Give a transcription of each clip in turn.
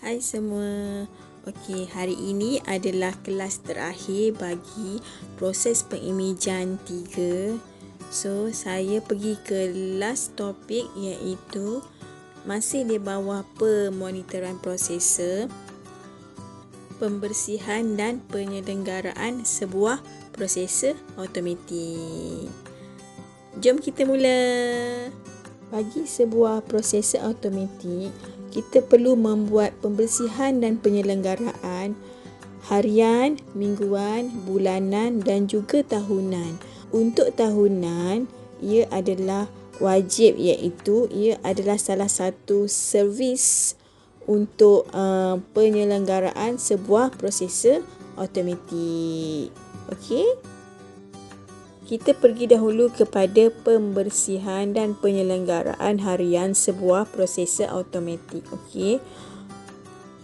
Hai semua. Okey, hari ini adalah kelas terakhir bagi proses pengimejan 3. So, saya pergi ke last topik iaitu masih di bawah pemonitoran prosesor, pembersihan dan penyelenggaraan sebuah prosesor automatik. Jom kita mula. Bagi sebuah prosesor automatik, kita perlu membuat pembersihan dan penyelenggaraan harian, mingguan, bulanan dan juga tahunan. Untuk tahunan, ia adalah wajib iaitu ia adalah salah satu servis untuk penyelenggaraan sebuah prosesor automatik. Okey? Kita pergi dahulu kepada pembersihan dan penyelenggaraan harian sebuah prosesor automatik. Okey.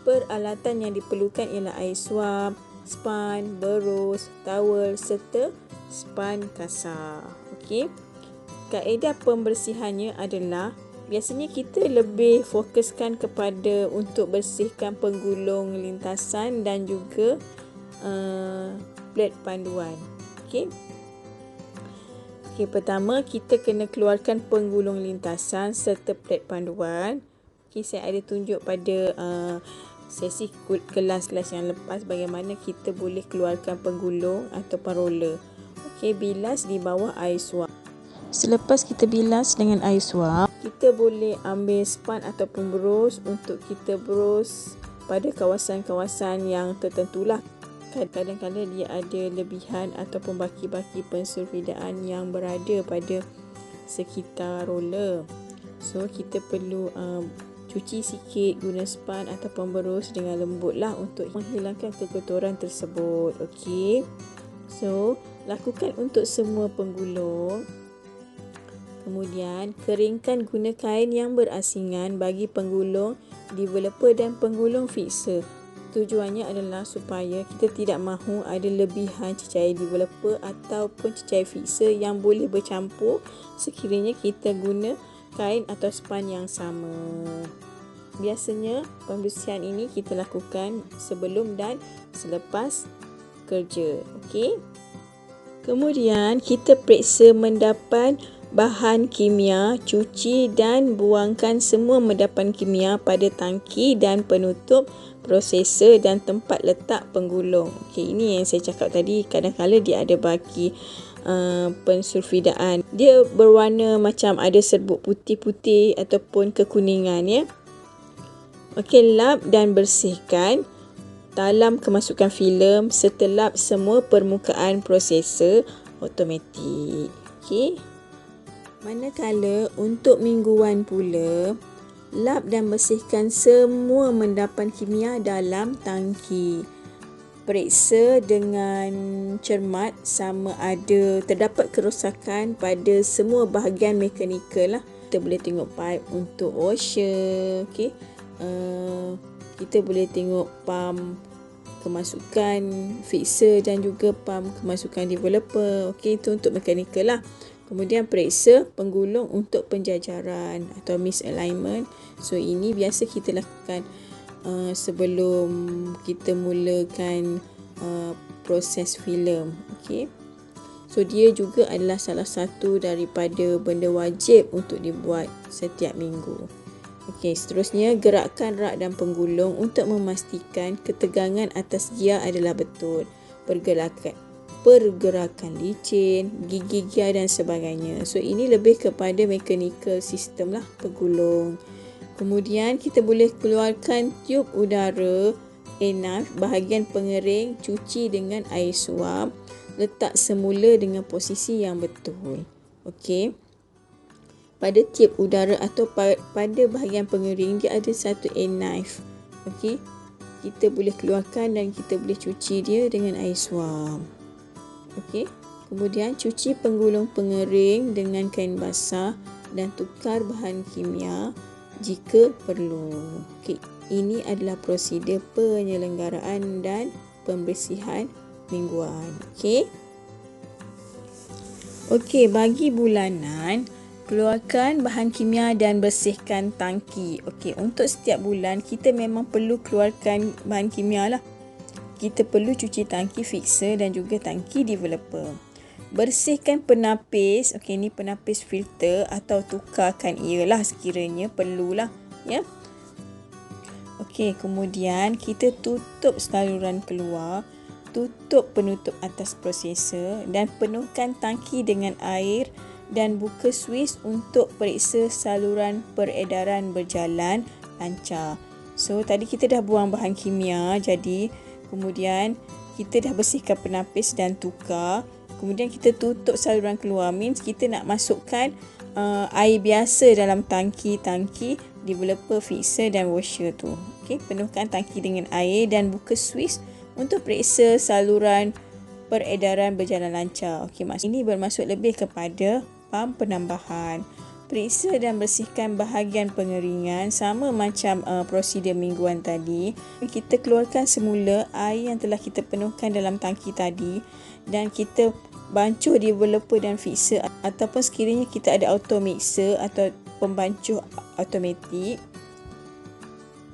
Peralatan yang diperlukan ialah air suap, span, berus, towel serta span kasar. Okey. Kaedah pembersihannya adalah biasanya kita lebih fokuskan kepada untuk bersihkan penggulung lintasan dan juga plate panduan. Okey. Pertama kita kena keluarkan penggulung lintasan serta plate panduan. Saya ada tunjuk pada sesi kelas-kelas yang lepas bagaimana kita boleh keluarkan penggulung ataupun roller. Bilas di bawah air suap. Selepas kita bilas dengan air suap, kita boleh ambil span ataupun berus untuk kita berus pada kawasan-kawasan yang tertentulah. Kadang-kadang dia ada lebihan ataupun baki-baki pensulfidaan yang berada pada sekitar roller. So, kita perlu cuci sikit guna span ataupun berus dengan lembut lah untuk menghilangkan kekotoran tersebut. Okey. So, lakukan untuk semua penggulung. Kemudian, keringkan guna kain yang berasingan bagi penggulung developer dan penggulung fixer. Tujuannya adalah supaya kita tidak mahu ada lebihan cecair developer ataupun cecair fixer yang boleh bercampur sekiranya kita guna kain atau span yang sama. Biasanya pembersihan ini kita lakukan sebelum dan selepas kerja. Okey. Kemudian kita periksa mendapan bahan kimia, cuci dan buangkan semua endapan kimia pada tangki dan penutup prosesor dan tempat letak penggulung. Ini yang saya cakap tadi, kadang-kadang dia ada baki pensulfidaan. Dia berwarna macam ada serbuk putih-putih ataupun kekuningan ya. Lap dan bersihkan dalam kemasukan filem serta lap semua permukaan prosesor automatik. Manakala untuk mingguan pula, lap dan bersihkan semua endapan kimia dalam tangki. Periksa dengan cermat sama ada terdapat kerosakan pada semua bahagian mekanikal lah. Kita boleh tengok pipe untuk washer. Kita boleh tengok pump kemasukan fixer dan juga pump kemasukan developer. Itu untuk mekanikal lah. Kemudian periksa penggulung untuk penjajaran atau misalignment. So, ini biasa kita lakukan sebelum kita mulakan proses filem. So, dia juga adalah salah satu daripada benda wajib untuk dibuat setiap minggu. Seterusnya gerakkan rak dan penggulung untuk memastikan ketegangan atas gia adalah betul. Pergerakan licin, gigi gia dan sebagainya. So, ini lebih kepada mechanical system lah penggulung. Kemudian kita boleh keluarkan tiub udara enough bahagian pengering, cuci dengan air suap, letak semula dengan posisi yang betul. Pada tiub udara atau pada bahagian pengering dia ada satu knife. Kita boleh keluarkan dan kita boleh cuci dia dengan air suap. Kemudian cuci penggulung pengering dengan kain basah dan tukar bahan kimia jika perlu. Ini adalah prosedur penyelenggaraan dan pembersihan mingguan. Bagi bulanan, Keluarkan bahan kimia dan bersihkan tangki. Okey, untuk setiap bulan kita memang perlu keluarkan bahan kimia lah. Kita perlu cuci tangki fixer dan juga tangki developer. Bersihkan penapis. Okey, ni penapis filter atau tukarkan ialah sekiranya perlulah, ya. Okey, kemudian kita tutup saluran keluar, tutup penutup atas prosesor dan penuhkan tangki dengan air dan buka switch untuk periksa saluran peredaran berjalan lancar. So, tadi kita dah buang bahan kimia, jadi kemudian kita dah bersihkan penapis dan tukar. Kemudian kita tutup saluran keluar, means kita nak masukkan air biasa dalam tangki developer, fixer dan washer tu. Okey, penuhkan tangki dengan air dan buka switch untuk periksa saluran peredaran berjalan lancar. Okey, ini bermaksud lebih kepada pam penambahan. Periksa dan bersihkan bahagian pengeringan sama macam prosedur mingguan tadi. Kita keluarkan semula air yang telah kita penuhkan dalam tangki tadi dan kita bancuh developer dan fixer, ataupun sekiranya kita ada auto mixer atau pembancuh automatik,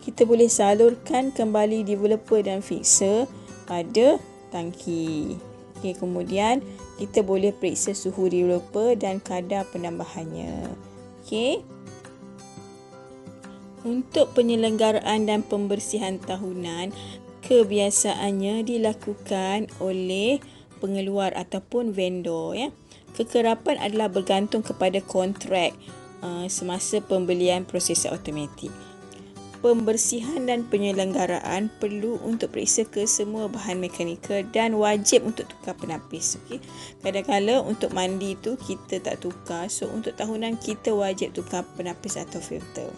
kita boleh salurkan kembali developer dan fixer pada tangki. Okey, kemudian kita boleh periksa suhu developer dan kadar penambahannya. Okey. Untuk penyelenggaraan dan pembersihan tahunan, kebiasaannya dilakukan oleh pengeluar ataupun vendor, ya. Kekerapan adalah bergantung kepada kontrak semasa pembelian prosesor automatik. Pembersihan dan penyelenggaraan perlu untuk periksa ke semua bahan mekanikal dan wajib untuk tukar penapis. Okey. Kadang-kadang untuk mandi tu kita tak tukar. So untuk tahunan kita wajib tukar penapis atau filter.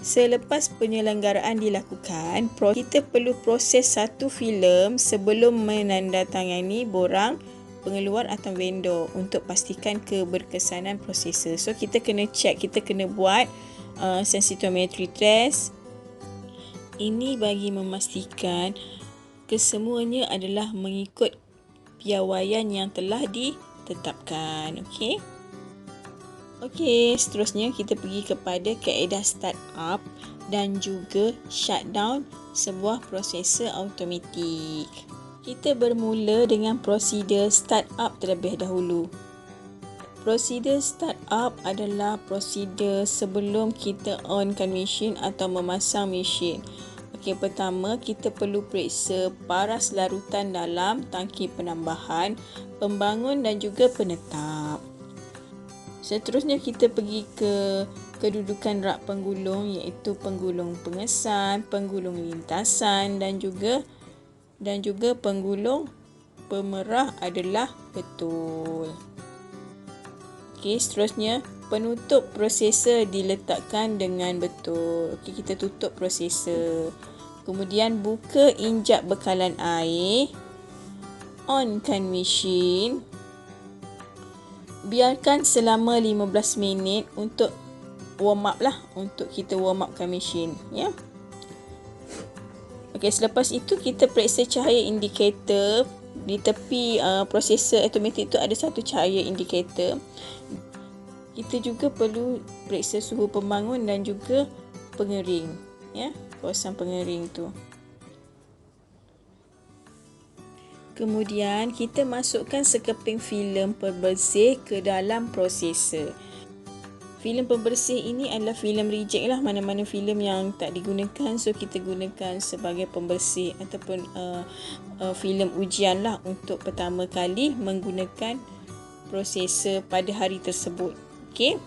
Selepas penyelenggaraan dilakukan, kita perlu proses satu filem sebelum menandatangani borang pengeluar atau vendor untuk pastikan keberkesanan prosesor. So kita kena check, kita kena buat sensitometry test. Ini bagi memastikan kesemuanya adalah mengikut piawaian yang telah ditetapkan. Okey. Okey, seterusnya kita pergi kepada kaedah start up dan juga shutdown sebuah prosesor automatik. Kita bermula dengan prosedur start up terlebih dahulu. Prosedur start up adalah prosedur sebelum kita onkan mesin atau memasang mesin. Okey, pertama kita perlu periksa paras larutan dalam tangki penambahan, pembangun dan juga penetap. Seterusnya kita pergi ke kedudukan rak penggulung, iaitu penggulung pengesan, penggulung lintasan dan juga penggulung pemerah adalah betul. Okey, seterusnya penutup prosesor diletakkan dengan betul. Okey, kita tutup prosesor. Kemudian buka injap bekalan air. Onkan mesin. Biarkan selama 15 minit untuk warm up lah, untuk kita warm upkan mesin, ya. Okey, selepas itu kita periksa cahaya indikator. Di tepi prosesor automatik tu ada satu cahaya indikator. Kita juga perlu periksa suhu pembangun dan juga pengering, ya, kawasan pengering tu. Kemudian kita masukkan sekeping filem pembersih ke dalam prosesor. Filem pembersih ini adalah filem reject lah, mana-mana filem yang tak digunakan, so kita gunakan sebagai pembersih ataupun filem ujian lah untuk pertama kali menggunakan prosesor pada hari tersebut. Okey.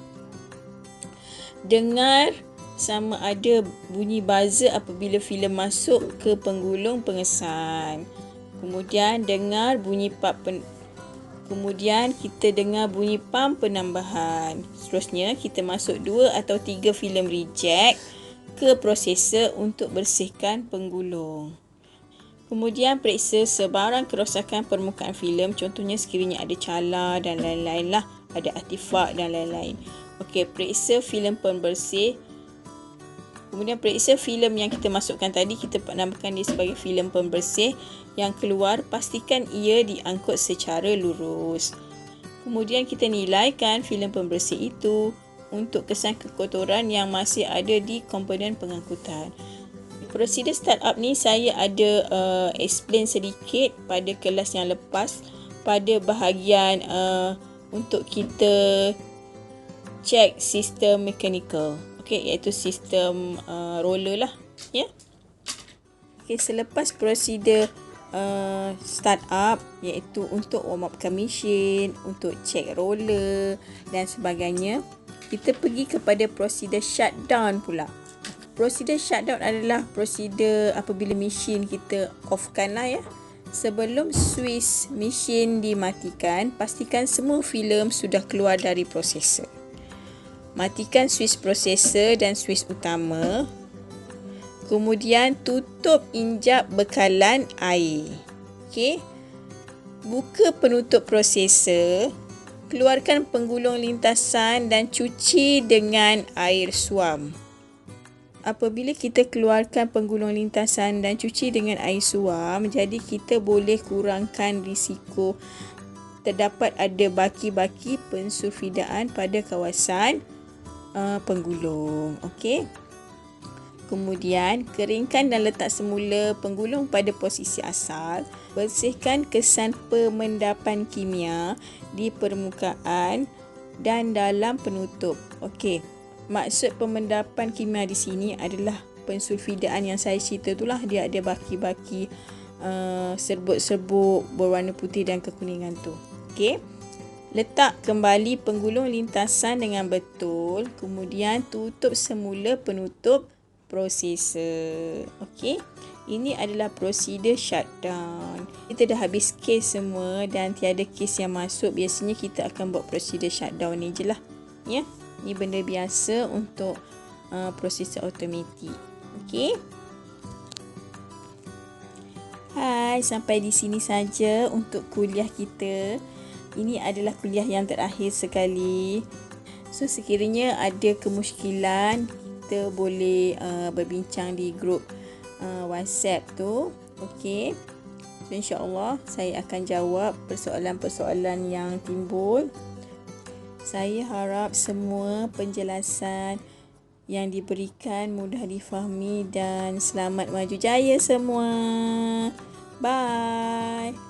Dengar sama ada bunyi buzzer apabila filem masuk ke penggulung pengesan. Kemudian Kemudian kita dengar bunyi pam penambahan. Seterusnya kita masuk 2 atau 3 filem reject ke prosesor untuk bersihkan penggulung. Kemudian periksa sebarang kerosakan permukaan filem, contohnya sekiranya ada cala dan lain-lain lah, ada artifak dan lain-lain. Okey, periksa filem pembersih. Kemudian periksa filem yang kita masukkan tadi, kita namakan dia sebagai filem pembersih yang keluar, pastikan ia diangkut secara lurus. Kemudian kita nilaikan filem pembersih itu untuk kesan kekotoran yang masih ada di komponen pengangkutan. Prosedur startup ni saya ada explain sedikit pada kelas yang lepas pada bahagian untuk kita check sistem mechanical. Okey, iaitu sistem roller lah, ya. Okey, selepas prosedur startup iaitu untuk warm upkan mesin, untuk check roller dan sebagainya, kita pergi kepada prosedur shutdown pula. Prosedur shutdown adalah prosedur apabila mesin kita offkan lah, ya. Sebelum switch mesin dimatikan, pastikan semua filem sudah keluar dari prosesor. Matikan switch prosesor dan switch utama. Kemudian tutup injap bekalan air. Okey. Buka penutup prosesor. Keluarkan penggulung lintasan dan cuci dengan air suam. Apabila kita keluarkan penggulung lintasan dan cuci dengan air suam, jadi kita boleh kurangkan risiko terdapat ada baki-baki pensulfidaan pada kawasan penggulung. Okey. Kemudian keringkan dan letak semula penggulung pada posisi asal. Bersihkan kesan pemendapan kimia di permukaan dan dalam penutup. Okey. Maksud pemendapan kimia di sini adalah pensulfidaan yang saya cerita itulah, dia ada baki-baki serbuk-serbuk berwarna putih dan kekuningan tu. Okey. Letak kembali penggulung lintasan dengan betul, kemudian tutup semula penutup prosesor. Okey. Ini adalah prosedur shutdown. Kita dah habis kes semua dan tiada kes yang masuk, biasanya kita akan buat prosedur shutdown ni je lah, ya. Ini benda biasa untuk prosesor automatik. Okey. Hai, sampai di sini saja untuk kuliah kita. Ini adalah kuliah yang terakhir sekali. So, sekiranya ada kemusykilan, kita boleh berbincang di grup WhatsApp tu. Okey. So, insya-Allah saya akan jawab persoalan-persoalan yang timbul. Saya harap semua penjelasan yang diberikan mudah difahami dan selamat maju jaya semua. Bye.